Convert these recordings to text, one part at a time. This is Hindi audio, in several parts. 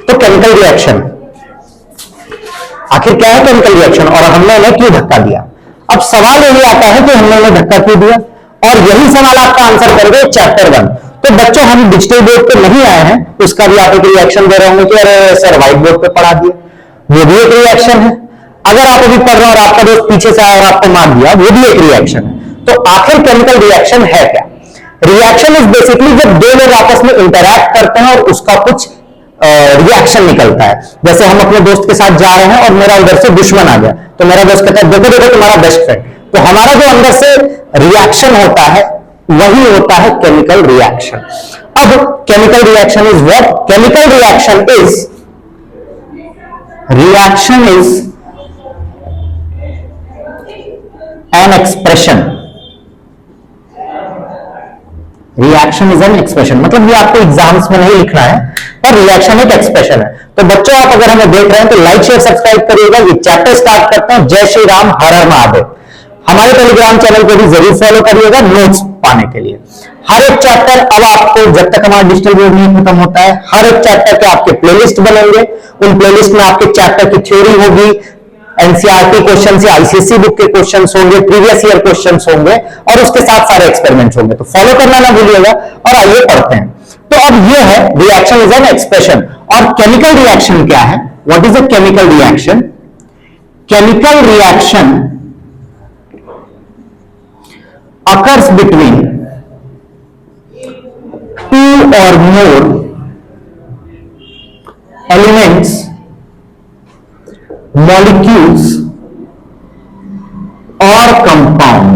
तो केमिकल रिएक्शन आखिर क्या है केमिकल रिएक्शन और हमने उन्हें क्यों धक्का दिया। अब सवाल यही आता है कि हमने उन्हें धक्का क्यों दिया, और यही सवाल आपका आंसर करेंगे चैप्टर 1। तो बच्चों हम डिजिटल बोर्ड पे नहीं आए हैं, उसका भी आप एक रिएक्शन दे रहे होंगे कि अरे सर व्हाइट बोर्ड पे पढ़ा दिया, वो भी एक रिएक्शन है। अगर आप अभी पढ़ रहे हो और आपका दोस्त पीछे से आया और आपको मार दिया, वो भी एक रिएक्शन है। तो आखिर केमिकल रिएक्शन है क्या? रिएक्शन इज बेसिकली जब दो लोग आपस में इंटरैक्ट करते हैं और उसका कुछ रिएक्शन निकलता है। जैसे हम अपने दोस्त के साथ जा रहे हैं और मेरा उधर से दुश्मन आ गया, तो मेरा दोस्त कहता है देखो देखो तुम्हारा बेस्ट फ्रेंड, तो हमारा जो अंदर से रिएक्शन होता है वही होता है केमिकल रिएक्शन। अब chemical reaction is what? Chemical reaction is an expression. Reaction is an expression, मतलब ये आपको एग्जाम्स में नहीं लिखना है, पर रिएक्शन एक एक्सप्रेशन है। तो बच्चों आप अगर हमें देख रहे हैं तो लाइक शेयर सब्सक्राइब करिएगा। ये चैप्टर स्टार्ट करते हैं, जय श्री राम हर हर महादेव। हमारे टेलीग्राम चैनल को भी जरूर फॉलो करिएगा नोट्स पाने के लिए। हर एक चैप्टर अब आपको जब तक हमारा डिजिटल बोर्ड नहीं खत्म होता है, हर एक चैप्टर के आपके प्लेलिस्ट बनेंगे। उन प्लेलिस्ट में आपके चैप्टर की थ्योरी होगी, एनसीईआरटी क्वेश्चन से आईसीएसई बुक के क्वेश्चंस होंगे, प्रीवियस ईयर क्वेश्चंस होंगे और उसके साथ सारे एक्सपेरिमेंट्स होंगे। तो फॉलो करना ना भूलिएगा। और आइए पढ़ते हैं। तो अब ये है रिएक्शन इज एन एक्सप्रेशन। और केमिकल रिएक्शन क्या है? What is a chemical reaction? Chemical reaction occurs between two or more elements, molecules और compound।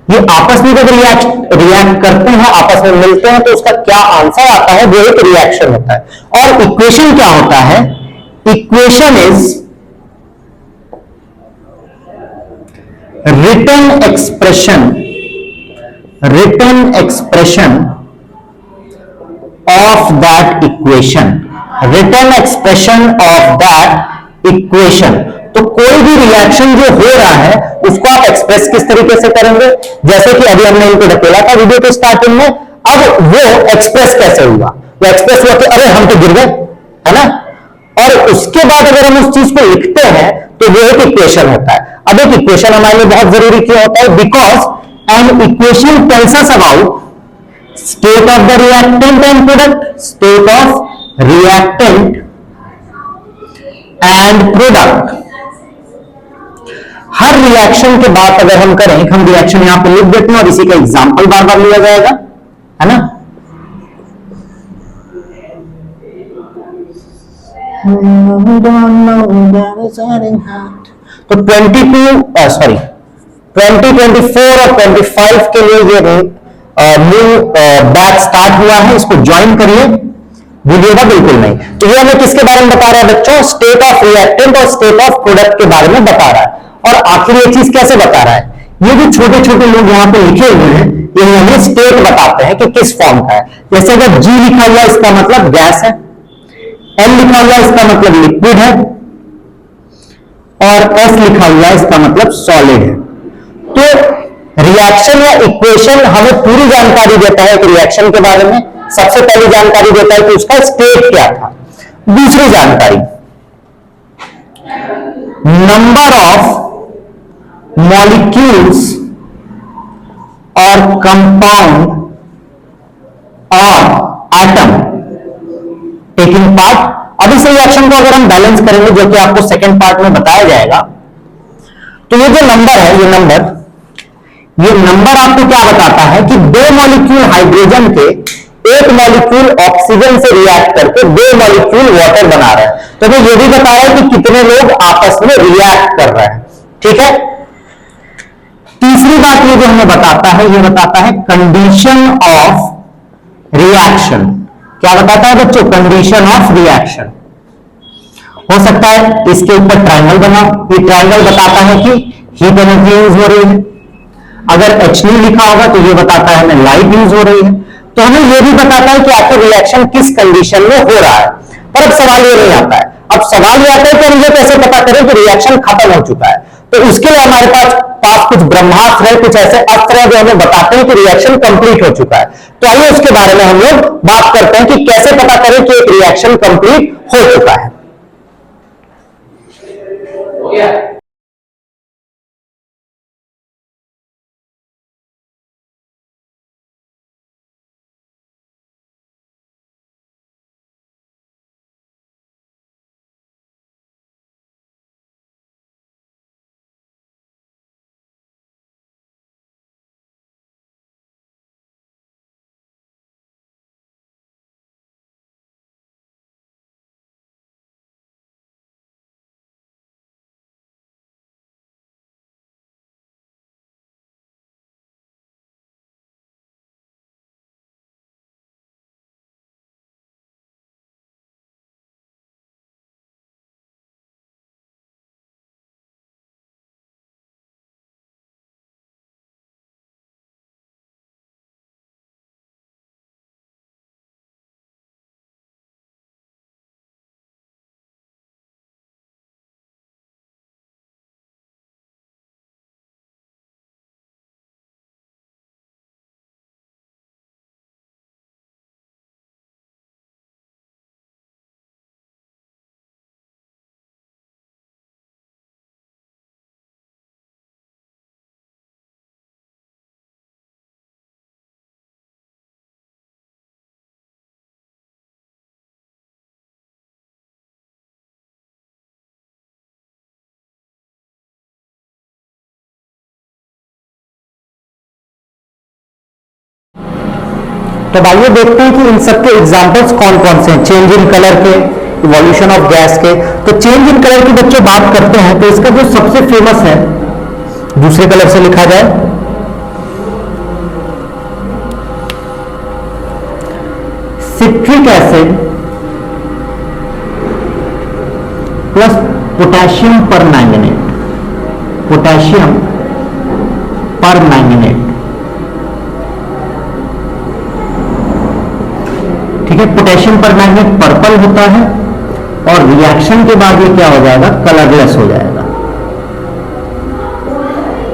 ये आपस में जब रिएक्ट करते हैं, आपस में मिलते हैं, तो उसका क्या आंसर आता है वो एक रिएक्शन होता है। और इक्वेशन क्या होता है? Equation is written expression of that equation। written expression of that equation। तो कोई भी रिएक्शन जो हो रहा है उसको आप एक्सप्रेस किस तरीके से करेंगे? जैसे कि अभी हमने इनको ढकेला था वीडियो के स्टार्टिंग में, अब वो एक्सप्रेस कैसे हुआ? वो एक्सप्रेस हुआ कि अरे हम तो गिर गए, है ना। और उसके बाद अगर हम उस चीज को लिखते हैं तो वो एक इक्वेशन होता है। अब एक इक्वेशन हमारे लिए बहुत जरूरी क्यों होता है? Because an equation tells us about state of the reactant and product, state of reactant and product. Her reaction के बाद अगर हम करें, हम रिएक्शन यहां पर लिख देते हैं और इसी का एग्जांपल बार बार लिया जाएगा, है ना। तो 2024 और 25 के लिए ये न्यू बैच स्टार्ट हुआ है, इसको ज्वाइन करिए, भूलिएगा बिल्कुल नहीं। तो ये हमें किसके बारे में बता रहा है बच्चों? स्टेट ऑफ रिएक्टेंट और स्टेट ऑफ प्रोडक्ट के बारे में बता रहा है। और आखिर ये चीज कैसे बता रहा है? ये जो छोटे छोटे लोग यहाँ पे लिखे हुए हैं ये हमें स्टेट बताते हैं कि किस फॉर्म का है। जैसे अगर G लिखा हुआ इसका मतलब गैस है, L लिखा हुआ इसका मतलब लिक्विड है, और S लिखा हुआ इसका मतलब सॉलिड है। तो रिएक्शन या इक्वेशन हमें पूरी जानकारी देता है कि रिएक्शन के बारे में। सबसे पहली जानकारी देता है कि उसका स्टेट क्या था। दूसरी जानकारी, नंबर ऑफ मॉलिक्यूल्स और कंपाउंड और एटम टेकिंग पार्ट। अब इस रिएक्शन को अगर हम बैलेंस करेंगे, जो कि आपको सेकंड पार्ट में बताया जाएगा, तो ये जो नंबर है, ये नंबर आपको क्या बताता है कि दो मॉलिक्यूल हाइड्रोजन के एक मॉलिक्यूल ऑक्सीजन से रिएक्ट करके दो मॉलिक्यूल वाटर बना रहे हैं। तो ये भी बता रहा है कि कितने लोग आपस में रिएक्ट कर रहे हैं। ठीक है। तीसरी बात ये जो हमें बताता है, ये बताता है कंडीशन ऑफ रिएक्शन। क्या बताता है बच्चों? Condition of reaction. हो सकता है इसके ऊपर ट्रायंगल बना, ये ट्रायंगल बताता है कि हीट एनर्जी यूज हो रही है। अगर H लिखा होगा तो ये बताता है हमें लाइट यूज हो रही है। तो हमें ये भी बताता है कि आपका रिएक्शन किस कंडीशन में हो रहा है। पर अब सवाल ये नहीं आता है, अब सवाल ये आता है कि हम ये कैसे पता करें कि रिएक्शन खत्म हो चुका है। तो तो उसके लिए हमारे पास कुछ ब्रह्मास्त्र है, कुछ ऐसे अस्त्र हैं जो हमें बताते हैं कि रिएक्शन कंप्लीट हो चुका है। तो आइए उसके बारे में हम लोग बात करते हैं कि कैसे पता करें कि एक रिएक्शन कंप्लीट हो चुका है। तो आइए देखते हैं कि इन सबके एग्जांपल्स कौन कौन से हैं, चेंज इन कलर के, इवोल्यूशन ऑफ गैस के। तो चेंज इन कलर की बच्चों बात करते हैं तो इसका जो सबसे फेमस है, दूसरे कलर से लिखा जाए, citric acid plus potassium permanganate, potassium permanganate, ठीक है। पोटेशियम परमैंगनेट पर्पल होता है और रिएक्शन के बाद ये क्या हो जाएगा, कलरलेस हो जाएगा,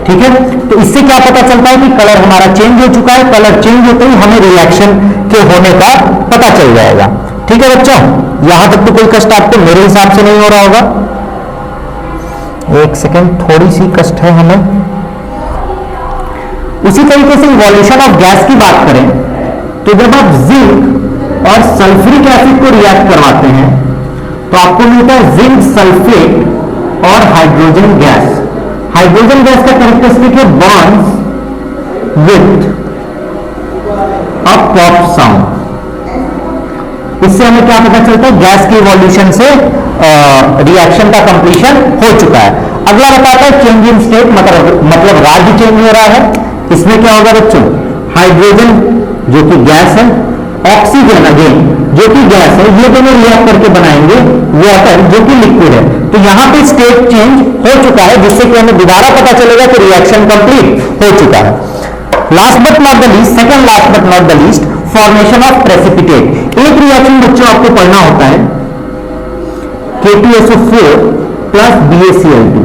ठीक है। तो इससे क्या पता चलता है कि कलर हमारा चेंज हो चुका है। कलर चेंज होते ही हमें रिएक्शन के होने का पता चल जाएगा, ठीक है बच्चों। यहां तक तो कोई कष्ट आपको मेरे हिसाब से नहीं हो रहा होगा। एक सेकेंड, थोड़ी सी कष्ट है हमें। उसी तरीके से इवोल्यूशन ऑफ गैस की बात करें तो जब आप जिंक और सल्फ्यूरिक एसिड को रिएक्ट करवाते हैं तो आपको मिलता है जिंक सल्फेट और हाइड्रोजन गैस। हाइड्रोजन गैस का कैरेक्टरिस्टिक है bonds with a pop sound. इससे हमें क्या पता चलता है, गैस के इवोल्यूशन से रिएक्शन का कंप्लीशन हो चुका है। अगला बताता है चेंज इन स्टेट, मतलब राज्य चेंज हो रहा है। इसमें क्या होगा बच्चों, हाइड्रोजन जो कि गैस है, ऑक्सीजन अगेन जो कि गैस है, ये दोनों रिएक्ट करके बनाएंगे वाटर जो कि लिक्विड है। तो यहां पे स्टेट चेंज हो चुका है, जिससे कि हमें दोबारा पता चलेगा कि रिएक्शन कंप्लीट हो चुका है। Last but not the least, second last but not the least, formation of precipitate. एक रिएक्शन बच्चों आपको पढ़ना होता है K2SO4 प्लस BaCl2,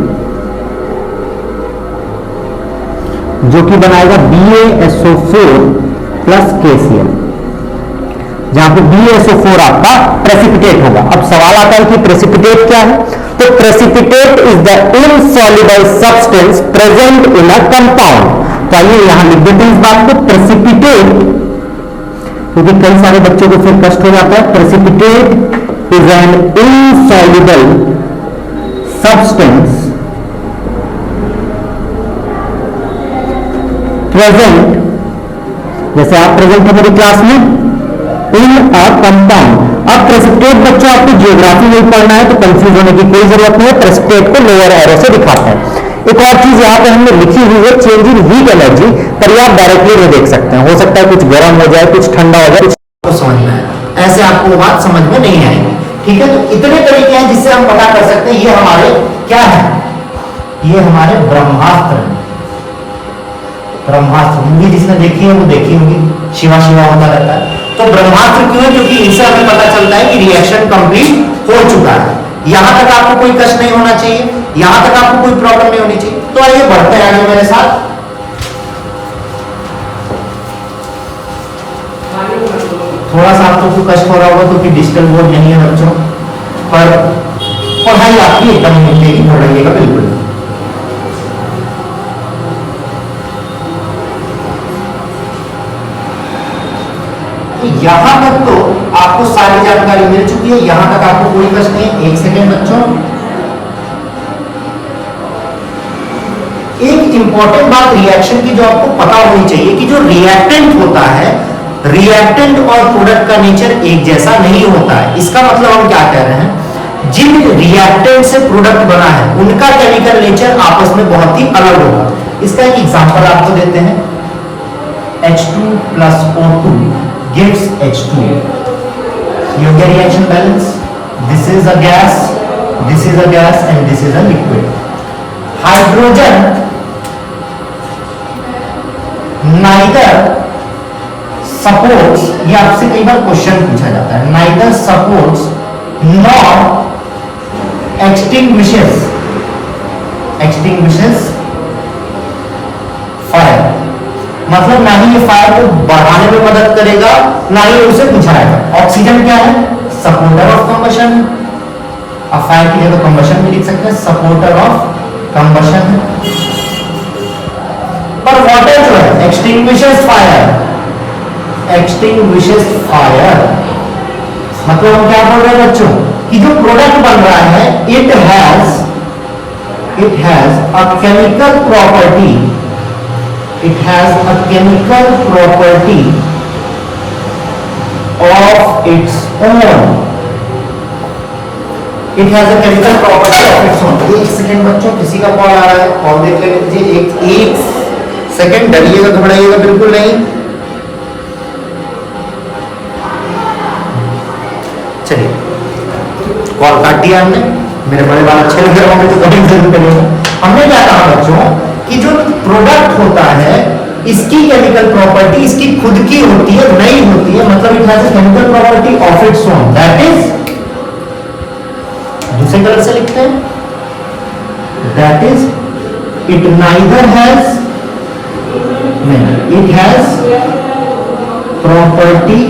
जो कि बनाएगा BaSO4 प्लस KCl, जहां पे BaSO4 आपका प्रेसिपिटेट होगा। अब सवाल आता है कि प्रेसिपिटेट क्या है, तो precipitate is the insoluble substance present in a compound. तो आइए यहां लिख देते हैं इस बात को, प्रेसिपिटेट, क्योंकि कई सारे बच्चों को फिर कष्ट हो जाता है। Precipitate is an insoluble substance present, जैसे आप प्रेजेंट है मेरी क्लास में, इन अ कंपाउंड। अब प्रेसिपिटेट बच्चों आपको जियोग्राफी में पढ़ना है तो कंफ्यूज होने की कोई जरूरत नहीं है, प्रेसिपिटेट को लोअर एरो से दिखाते हैं। एक और चीज यहाँ पे हमने लिखी हुई है, चेंज इन हीट एनर्जी, पर ये आप डायरेक्टली नहीं देख सकते हैं। हो सकता है कुछ गर्म हो जाए, कुछ ठंडा हो जाए, कुछ समझना है, ऐसे आपको बात समझ में नहीं आएगी, ठीक है। तो इतने तरीके हैं जिससे हम पता कर सकते हैं ये हमारे क्या है, ये हमारे ब्रह्मास्त्र है। ब्रह्मास्त्र मूवी जिसने देखी है वो देखी होगी, शिवा शिवा होता रहता है। तो ब्रह्मास्त्र क्यों है, क्योंकि इनसे हमें पता चलता है कि रिएक्शन कंप्लीट हो चुका है। यहां तक आपको कोई कष्ट नहीं होना चाहिए। यहां तक आपको कोई प्रॉब्लम नहीं होनी चाहिए। तो आइए बढ़ते हैं आगे मेरे साथ। थोड़ा सा आपको कष्ट हो रहा होगा क्योंकि डिजिटल बोर्ड नहीं है बच्चों, पर पढ़ाई आपकी एकदम मिलेगी, पढ़ाइएगा बिल्कुल। यहां तक तो आपको सारी जानकारी मिल चुकी है, यहां तक आपको कोई कष्ट नहीं है। एक सेकेंड बच्चों, एक इंपॉर्टेंट बात रिएक्शन की जो आपको पता होनी चाहिए कि जो रिएक्टेंट होता है, रिएक्टेंट और प्रोडक्ट का नेचर एक जैसा नहीं होता है। इसका मतलब हम क्या कह रहे हैं, जिन रिएक्टेंट से प्रोडक्ट बना है उनका केमिकल नेचर आपस में बहुत ही अलग होगा। इसका एक एग्जांपल आपको देते हैं, H2 plus O2 gives H2. You get reaction balance. This is a gas, this is a gas, and this is a liquid. Hydrogen neither supports, ये आपसे कई बार क्वेश्चन पूछा जाता है, neither supports nor extinguishes fire. मतलब ना ही ये फायर को बढ़ाने में मदद करेगा, ना ही उसे बुझाएगा। ऑक्सीजन क्या है, सपोर्टर ऑफ कंबशन। अब फायर की जगह कंबशन भी लिख सकते हैं, सपोर्टर ऑफ कंबशन। पर वाटर जो है एक्सटिंग्विशेस फायर, एक्सटिंग्विशेस फायर। मतलब हम क्या बोल रहे हैं बच्चों कि जो प्रोडक्ट बन रहा है it has a chemical property, it has a chemical property of its own, it has a chemical property of its own। एक सेकंड बच्चों, किसी का कॉल आ रहा है, कॉल देख लेने दीजिए। एक सेकंड, डरिएगा घबराइएगा बिल्कुल नहीं। चलिए, कॉल काट दिया हमने, मेरे बड़े बाल अच्छे लग रहे होंगे तो कभी जरूर करेंगे। हमने क्या कहा बच्चों कि जो प्रोडक्ट होता है इसकी केमिकल प्रॉपर्टी इसकी खुद की होती है, नहीं होती है। मतलब it has a chemical property of its own, that is, दूसरे कलर से लिखते हैं, that is it neither has, नहीं, it has property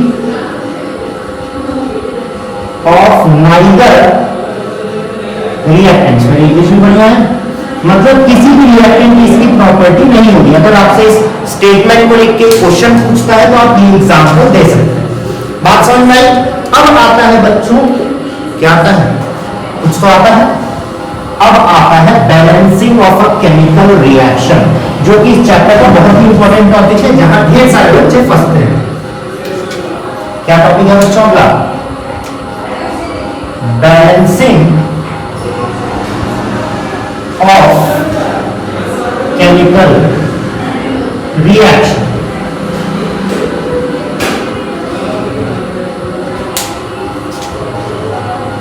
of neither reactants. मेरी इंग्लिश में बढ़िया है, मतलब किसी भी रिएक्टेंट की इसकी प्रॉपर्टी नहीं होगी। अगर आपसे इस स्टेटमेंट को लिख के क्वेश्चन पूछता है तो आप ये एग्जांपल दे सकते हैं। बात समझ में आई? अब आता है बच्चों, क्या आता है, कुछ तो आता है। अब आता है balancing of a chemical reaction, जो कि इस चैप्टर का बहुत ही इंपॉर्टेंट टॉपिक है, जहां ढेर सारे बच्चे फंसते हैं। क्या टॉपिक है बच्चों का? Balancing of chemical reaction।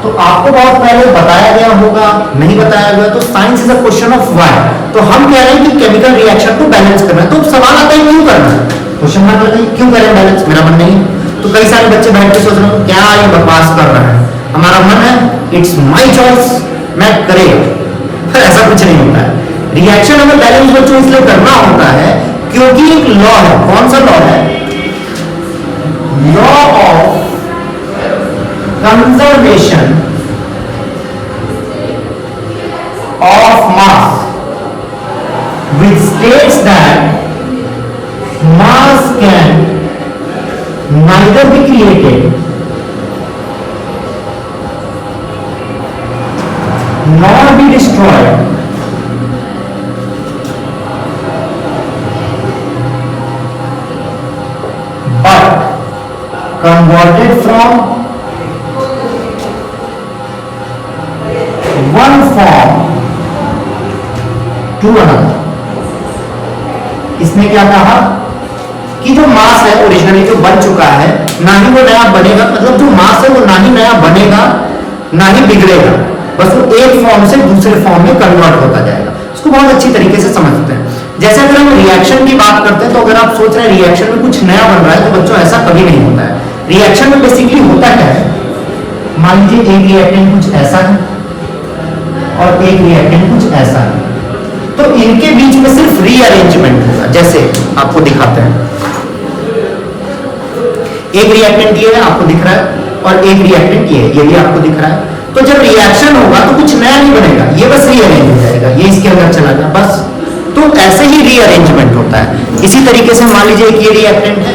तो आपको बहुत पहले बताया गया होगा, नहीं बताया गया तो science is a question of why. तो हम कह रहे हैं कि केमिकल रिएक्शन को बैलेंस करना है। तो सवाल आता है क्यों करना है, क्वेश्चन मार्क लगता है क्यों करें बैलेंस, मेरा मन नहीं है। तो कई सारे बच्चे बैठ के सोच रहे हैं क्या ये बकवास कर रहा है, हमारा मन है, इट्स माई चॉइस, मैं करेगा। पर ऐसा कुछ नहीं होता है। रिएक्शन हमें बैलेंस बच्चों इसलिए करना होता है क्योंकि एक लॉ है। कौन सा लॉ है? Law of conservation of mass which states that mass can neither be created nor be destroyed but converted from one form to another। इसने क्या कहा कि जो मास है ओरिजिनली जो बन चुका है, ना ही वो नया बनेगा, मतलब जो मास है वो ना ही नया बनेगा ना ही बिगड़ेगा, बस वो एक फॉर्म से दूसरे फॉर्म में कन्वर्ट होता जाएगा। इसको बहुत अच्छी तरीके से समझते हैं। जैसे अगर हम रिएक्शन की बात करते हैं तो अगर आप सोच रहे हैं रिएक्शन में कुछ नया बन रहा है, तो बच्चों ऐसा कभी नहीं होता है। रिएक्शन में बेसिकली होता क्या है, मान लीजिए एक रिएक्टेंट कुछ ऐसा है और एक रिएक्टेंट कुछ ऐसा है, तो इनके बीच में सिर्फ रीअरेंजमेंट होगा। जैसे आपको दिखाते हैं, एक रिएक्टेंट ये है आपको दिख रहा है, और एक रिएक्टेंट ये भी आपको दिख रहा है। तो जब रिएक्शन होगा तो कुछ नया नहीं बनेगा, ये बस रीअरेंज हो जाएगा, ये इसके अंदर चला गया बस। तो ऐसे ही रीअरेंजमेंट होता है। इसी तरीके से मान लीजिए एक ये रिएक्टेंट है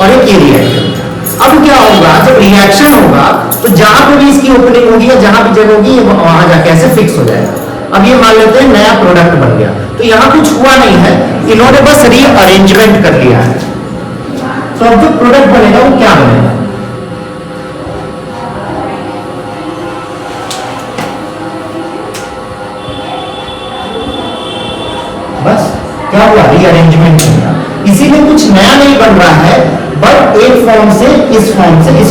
और एक ये रिएक्टेंट है। अब क्या होगा, जब रिएक्शन होगा तो जहां पे भी इसकी ओपनिंग होगी या जहां भी जगह होगी वहां जाके ऐसे फिक्स हो जाएगा। अब ये मान लेते हैं नया प्रोडक्ट बन गया, तो यहां कुछ हुआ नहीं है, इन्होंने बस रीअरेंजमेंट कर लिया है। तो अब जो प्रोडक्ट बनेगा वो क्या बनेगा, बस क्या हुआ, रीअरेंजमेंट हुआ। इसीलिए कुछ नया नहीं बन रहा है, बट एक फॉर्म से इस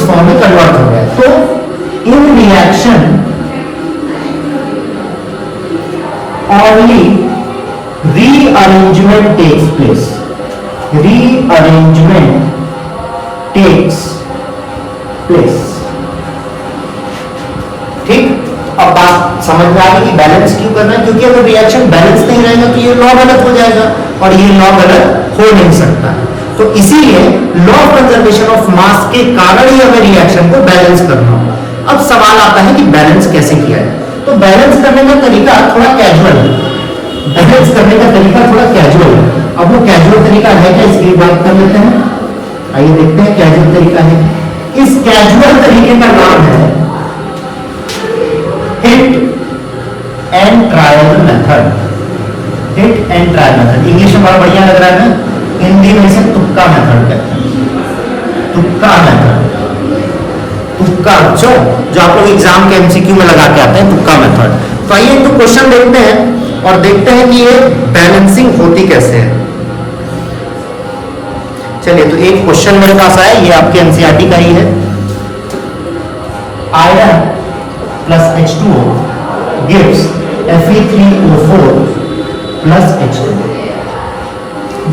फॉर्म में कन्वर्ट हो गया। तो इन reaction only rearrangement takes place, rearrangement takes place। ठीक, अब बात समझ में आ गई कि बैलेंस क्यों करना है, क्योंकि अगर रिएक्शन बैलेंस नहीं रहेगा तो ये लॉ गलत हो जाएगा, और ये लॉ गलत हो नहीं सकता। तो इसीलिए law of conservation of mass के कारण ही हमें रिएक्शन को बैलेंस करना होगा। अब सवाल आता है कि बैलेंस कैसे किया है, तो बैलेंस करने का तरीका थोड़ा कैजुअल है, बैलेंस करने का तरीका थोड़ा कैजुअल है। अब वो कैजुअल तरीका है क्या, इसकी बात कर लेते हैं। आइए देखते हैं कैजुअल तरीका है। इस कैजुअल तरीके का नाम है hit and trial method. Hit and trial method English में बड़ा बढ़िया लग रहा है ना, हिंदी में इसे तुक्का मेथड कहते हैं। तुक्का मेथड, तुक्का जो आप लोग एग्जाम के एमसीक्यू में लगा के आते हैं, तुक्का मेथड। तो आइए तो क्वेश्चन देखते हैं और देखते हैं कि ये बैलेंसिंग होती कैसे है। चलिए, तो एक क्वेश्चन मेरे पास आया, ये आपके एनसीईआरटी का ही है। Iron plus H2O gives Fe3O4 plus H2O।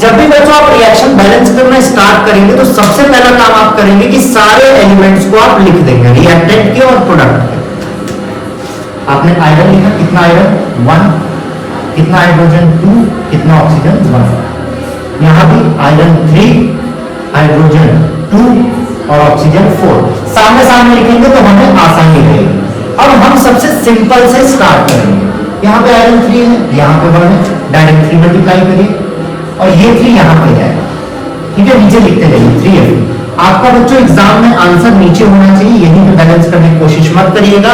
जब भी बच्चों आप रिएक्शन बैलेंस करना स्टार्ट करेंगे तो सबसे पहला काम आप करेंगे कि सारे एलिमेंट्स को आप लिख देंगे, रिएक्टेंट के और प्रोडक्ट के। आपने आयरन लिखा, कितना आयरन 1, कितना हाइड्रोजन 2, कितना ऑक्सीजन 1। यहां भी आयरन 3, हाइड्रोजन 2 और ऑक्सीजन 4। सामने सामने लिखेंगे तो हमें आसानी रहेगी। अब हम सबसे सिंपल से स्टार्ट करेंगे। यहाँ पे आयरन 3 है, यहाँ पे 1 है, डायरेक्ट 3 मल्टीप्लाई करिए और ये 3 यहाँ पे जाएगा। ठीक है, नीचे लिखते जाइए 3F। आपका बच्चों एग्जाम में आंसर नीचे होना चाहिए, यहीं पे बैलेंस करने की कोशिश मत करिएगा।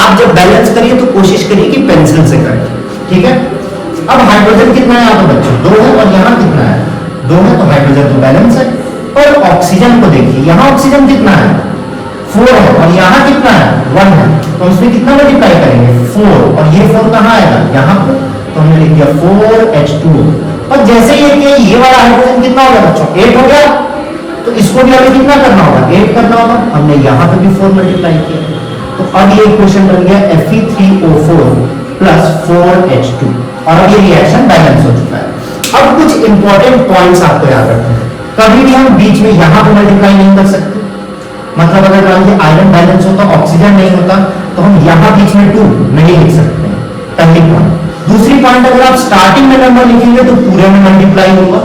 आप जब बैलेंस करिए तो कोशिश करिए कि पेंसिल से करें। ठीक है, अब हाइड्रोजन कितना है यहाँ पे बच्चों 2 है, और यहाँ कितना है 2 है, तो हाइड्रोजन तो बैलेंस है। पर ऑक्सीजन को देखिए, यहाँ ऑक्सीजन कितना है 4 है, और यहाँ कितना है 1 है, तो उसमें कितना मल्टीप्लाई करेंगे 4, और ये 4 कहाँ आएगा यहाँ पे, तो हमने लिख दिया 4H2। और जैसे ये वाला हाइड्रोजन कितना होगा बच्चों 8 हो गया, तो इसको भी हमें कितना करना होगा 8 करना होगा। हमने यहाँ पे भी 4 मल्टीप्लाई किया, तो अब ये इक्वेशन बन गया Fe3O4 प्लस 4H2, और अब ये रिएक्शन बैलेंस हो चुका है। अब कुछ इंपॉर्टेंट पॉइंट्स आपको याद रखना है, कभी भी हम बीच में यहाँ पे मल्टीप्लाई नहीं कर सकते। मतलब अगर मान लीजिए आयरन बैलेंस होता, ऑक्सीजन नहीं होता, तो हम यहाँ बीच में 2 नहीं लिख सकते, पहली पॉइंट। दूसरी पॉइंट, अगर आप स्टार्टिंग में नंबर लिखेंगे तो पूरे में मल्टीप्लाई होगा।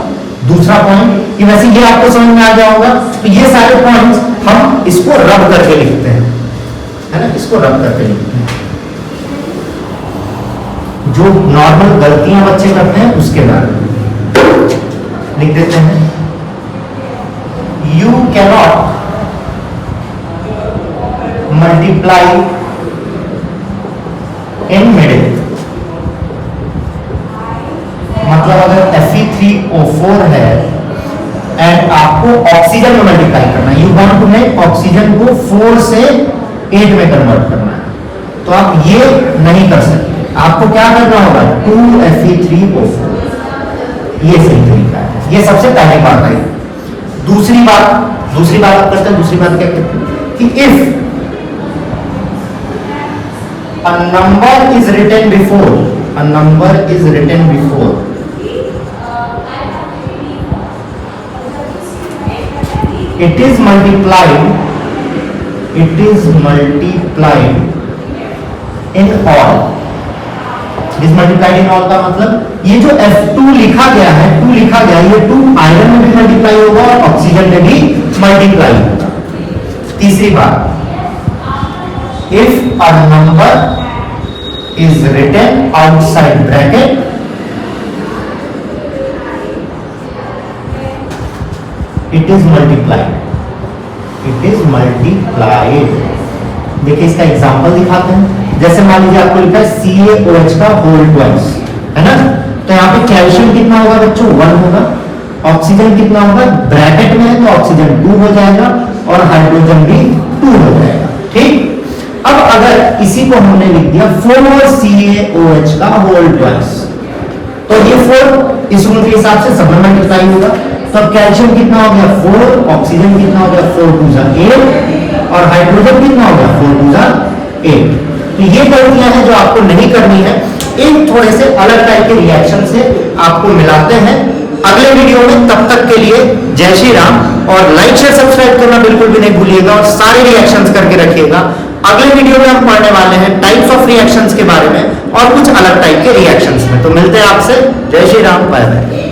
दूसरा पॉइंट, कि वैसे ये आपको समझ में आ गया होगा, तो ये सारे पॉइंट्स हम इसको रब करके लिखते हैं, है ना, इसको रब करके लिखते हैं। जो नॉर्मल गलतियां बच्चे करते हैं उसके बारे में लिख देते हैं। You cannot multiply in middle, मतलब अगर Fe3O4 है एंड आपको ऑक्सीजन में मल्टीप्लाई करना है, you want to make oxygen को 4 से 8 में कन्वर्ट करना है, तो आप ये नहीं कर सकते। आपको क्या करना होगा 2Fe3O4, ये सही तरीका है। ये सबसे पहली बात है। दूसरी बात आप करते हैं, दूसरी बात क्या कहते हैं कि if a number is written before, a number is written before it is multiplied in all, is multiplied in all का मतलब ये जो F2 लिखा गया है, 2 लिखा गया है, ये 2 आयरन में भी मल्टीप्लाई होगा और ऑक्सीजन में भी मल्टीप्लाई होगा। तीसरी बात, if a number is written outside bracket it is multiplied, it is multiplied। देखिए इसका एग्जांपल दिखाते हैं। जैसे मान लीजिए आपको लिखा है CaOH का होल ट्वाइस, है ना, तो यहाँ पे कैल्शियम कितना होगा बच्चों, 1 होगा। ऑक्सीजन कितना होगा, ब्रैकेट में है तो ऑक्सीजन 2 हो जाएगा और हाइड्रोजन भी 2 हो जाएगा। ठीक, अब अगर इसी को हमने लिख दिया 4CaOH का होल ट्वाइस, तो ये 4 इस रूल के हिसाब से सब में मल्टीप्लाई होगा। तो अब कैल्शियम कितना हो गया 4, ऑक्सीजन कितना हो गया 4 2 जा 8 और हाइड्रोजन कितना हो गया 4 2 जा 8। तो ये गलतियां हैं जो आपको नहीं करनी है। एक थोड़े से अलग टाइप के रिएक्शन से आपको मिलाते हैं अगले वीडियो में। तब तक के लिए जय श्री राम, और लाइक शेयर सब्सक्राइब करना बिल्कुल भी नहीं भूलिएगा और सारे रिएक्शंस करके रखिएगा। अगले वीडियो में हम पढ़ने वाले हैं टाइप्स ऑफ रिएक्शंस के बारे में और कुछ अलग टाइप के रिएक्शंस में। तो मिलते हैं आपसे, जय श्री राम, बाय बाय।